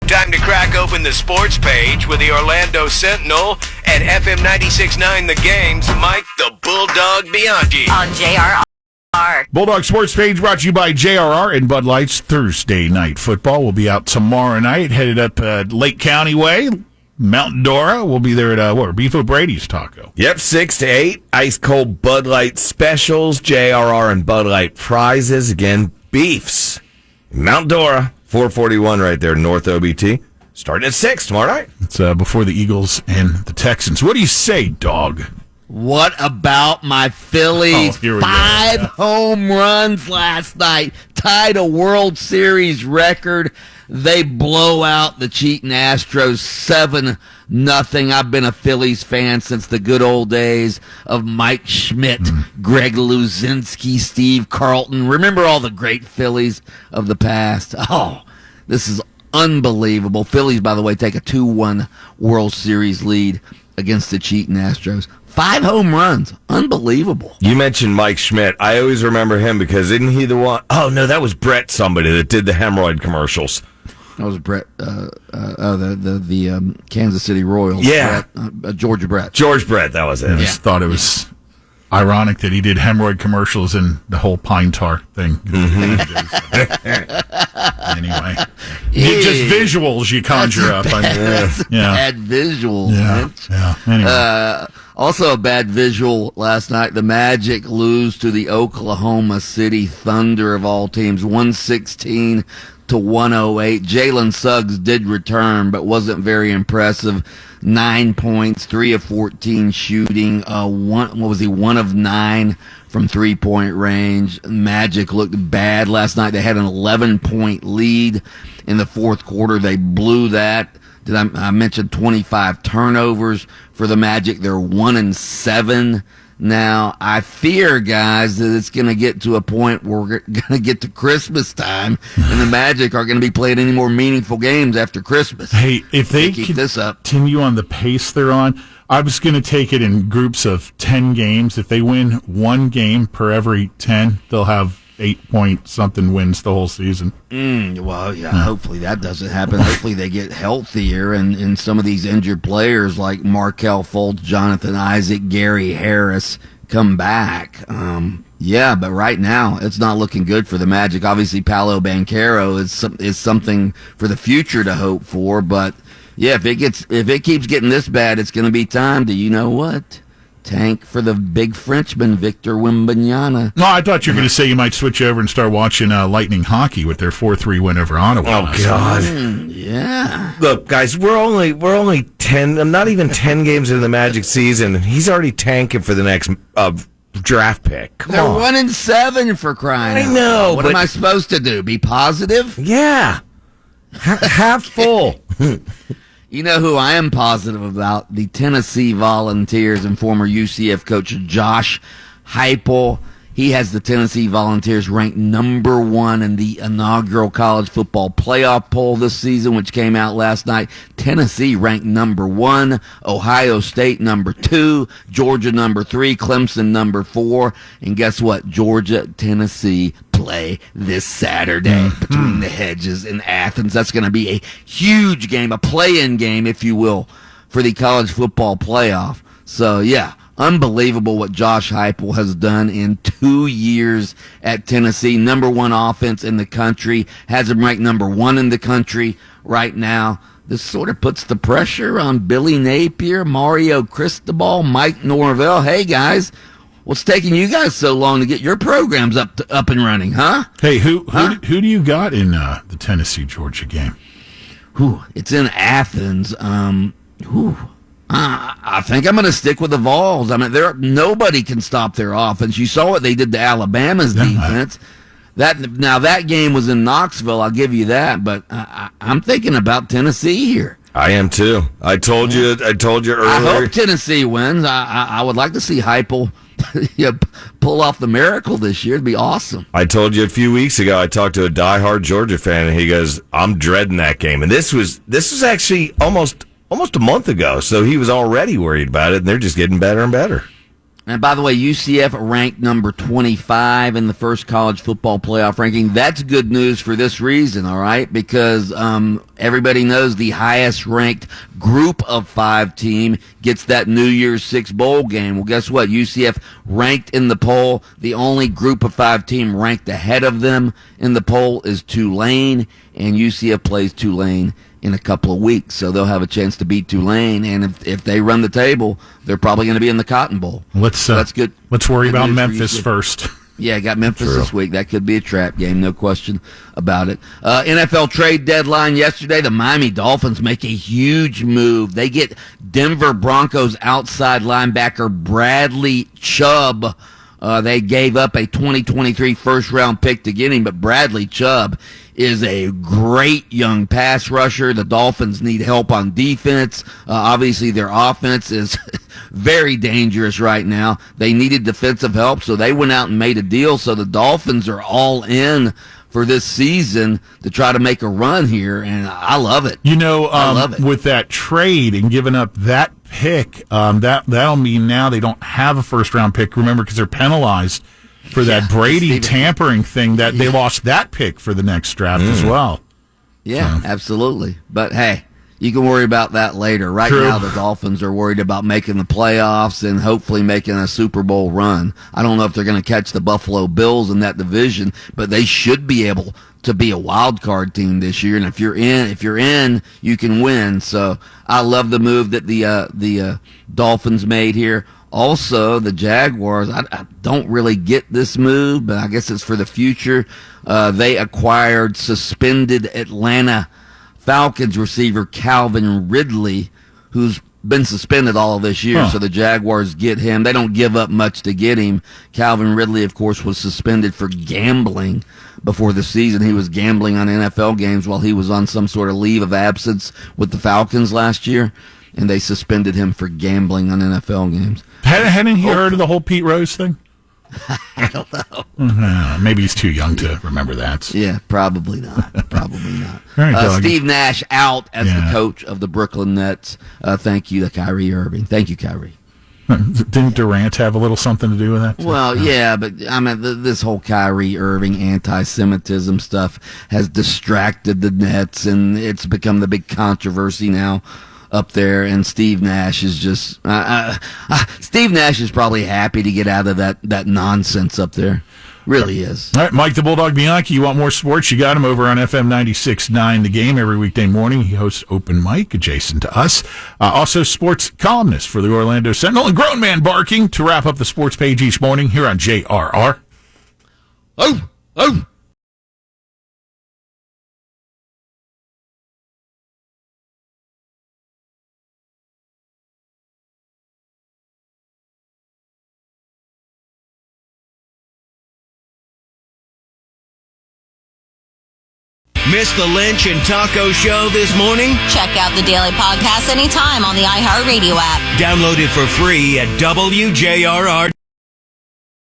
Time to crack open the sports page with the Orlando Sentinel and FM 96.9 The Game's Mike the Bulldog Bianchi. On JRR. Bulldog Sports Page brought to you by JRR and Bud Light's Thursday Night Football. Will be out tomorrow night, headed up Lake County way. Mount Dora. We'll be there at Beef O'Brady's Taco. Yep, 6 to 8. Ice cold Bud Light specials, JRR and Bud Light prizes. Again, beefs. Mount Dora, 441 right there, North OBT. Starting at 6 tomorrow night. It's before the Eagles and the Texans. What do you say, dog? What about my Phillies? Here we Five go. home runs last night, tied a World Series record. They blow out the cheating Astros 7-0. I've been a Phillies fan since the good old days of Mike Schmidt, Greg Luzinski, Steve Carlton. Remember all the great Phillies of the past? Oh, this is unbelievable. Phillies, by the way, take a 2-1 World Series lead against the cheating Astros. 5 home runs. Unbelievable. You mentioned Mike Schmidt. I always remember him because isn't he the one? Oh, no, that was Brett somebody that did the hemorrhoid commercials. That was Brett, the Kansas City Royals. Yeah. George Brett. George Brett, that was it. I just thought it was ironic that he did hemorrhoid commercials and the whole pine tar thing. Anyway. Just visuals you conjure up. Bad visual. Yeah. Anyway. Also a bad visual last night. The Magic lose to the Oklahoma City Thunder of all teams, 116 to 108. Jalen Suggs did return, but wasn't very impressive. 9 points, 3 of 14 shooting. One of 9 from 3-point range. Magic looked bad last night. They had an 11-point lead in the fourth quarter. They blew that. I mentioned 25 turnovers for the Magic. They're 1-7 now. I fear, guys, that it's going to get to a point where we're going to get to Christmas time, and the Magic are going to be playing any more meaningful games after Christmas. Hey, if they keep this up, continue on the pace they're on, I was going to take it in groups of 10 games. If they win one game per every 10, they'll have 8-point-something wins the whole season. Hopefully that doesn't happen. Hopefully they get healthier, and some of these injured players like Markelle Fultz, Jonathan Isaac, Gary Harris come back. But right now it's not looking good for the Magic. Obviously, Paolo Banchero is something for the future to hope for. But yeah, if it keeps getting this bad, it's going to be time to, you know what? Tank for the big Frenchman, Victor Wembanyama. No, I thought you were going to say you might switch over and start watching Lightning hockey with their 4-3 win over Ottawa. Oh, God. Yeah. Look, guys, we're only 10, not even 10 games into the Magic season, and he's already tanking for the next draft pick. Come They're on. 1-7 for crying out I know, loud. What am I supposed to do? Be positive? Yeah. Half full. You know who I am positive about? The Tennessee Volunteers and former UCF coach Josh Heupel. He has the Tennessee Volunteers ranked number 1 in the inaugural college football playoff poll this season, which came out last night. Tennessee ranked number 1, Ohio State number 2, Georgia number 3, Clemson number 4. And guess what? Georgia, Tennessee play this Saturday between the hedges in Athens. That's going to be a huge game, a play-in game, if you will, for the college football playoff. So, yeah. Unbelievable what Josh Heupel has done in 2 years at Tennessee. Number 1 offense in the country. Has him ranked number 1 in the country right now. This sort of puts the pressure on Billy Napier, Mario Cristobal, Mike Norvell. Hey, guys, what's taking you guys so long to get your programs up and running, huh? Hey, who do you got in the Tennessee-Georgia game? It's in Athens. I think I'm going to stick with the Vols. I mean, nobody can stop their offense. You saw what they did to Alabama's defense. That game was in Knoxville. I'll give you that. But I'm thinking about Tennessee here. I am too. I told you earlier. I hope Tennessee wins. I would like to see Heupel pull off the miracle this year. It'd be awesome. I told you a few weeks ago. I talked to a diehard Georgia fan, and he goes, "I'm dreading that game." And this was actually almost a month ago, so he was already worried about it, and they're just getting better and better. And by the way, UCF ranked number 25 in the first college football playoff ranking. That's good news for this reason, all right? Because everybody knows the highest ranked group of 5 team gets that New Year's Six bowl game. Well, guess what? UCF ranked in the poll. The only group of 5 team ranked ahead of them in the poll is Tulane, and UCF plays Tulane in a couple of weeks, so they'll have a chance to beat Tulane, and if they run the table, they're probably going to be in the Cotton Bowl. So that's good. Let's worry about Memphis first. Yeah, got Memphis this week. That could be a trap game, no question about it. NFL trade deadline yesterday. The Miami Dolphins make a huge move. They get Denver Broncos outside linebacker Bradley Chubb. They gave up a 2023 first-round pick to get him, but Bradley Chubb is a great young pass rusher. The Dolphins need help on defense. Obviously, their offense is very dangerous right now. They needed defensive help, so they went out and made a deal. So the Dolphins are all in for this season to try to make a run here, and I love it. I love it. With that trade and giving up that pick, that'll mean now they don't have a first-round pick, remember, because they're penalized for that Brady tampering thing, that they lost that pick for the next draft as well. Yeah, absolutely. But, hey, you can worry about that later. Right now, the Dolphins are worried about making the playoffs and hopefully making a Super Bowl run. I don't know if they're going to catch the Buffalo Bills in that division, but they should be able to be a wild card team this year. And if you're in, you can win. So I love the move that the Dolphins made here. Also, the Jaguars, I don't really get this move, but I guess it's for the future. They acquired suspended Atlanta Falcons receiver Calvin Ridley, who's been suspended all of this year, so the Jaguars get him. They don't give up much to get him. Calvin Ridley, of course, was suspended for gambling before the season. He was gambling on NFL games while he was on some sort of leave of absence with the Falcons last year, and they suspended him for gambling on NFL games. Hadn't he heard of the whole Pete Rose thing? I don't know. Maybe he's too young to remember that. Yeah, probably not. Probably not. Right, Steve Nash out as the coach of the Brooklyn Nets. Thank you to Kyrie Irving. Thank you, Kyrie. Didn't Durant have a little something to do with that? Well, yeah, but I mean, this whole Kyrie Irving anti-Semitism stuff has distracted the Nets, and it's become the big controversy now up there, and Steve Nash is just Steve Nash is probably happy to get out of that nonsense up there. Really is. All right, Mike the Bulldog Bianchi, you want more sports? You got him over on FM 96.9 The Game every weekday morning. He hosts Open Mic adjacent to us. Also sports columnist for the Orlando Sentinel, and Grown Man Barking to wrap up the sports page each morning here on JRR. Oh! Miss the Lynch and Taco Show this morning? Check out the daily podcast anytime on the iHeartRadio app. Download it for free at WJRR.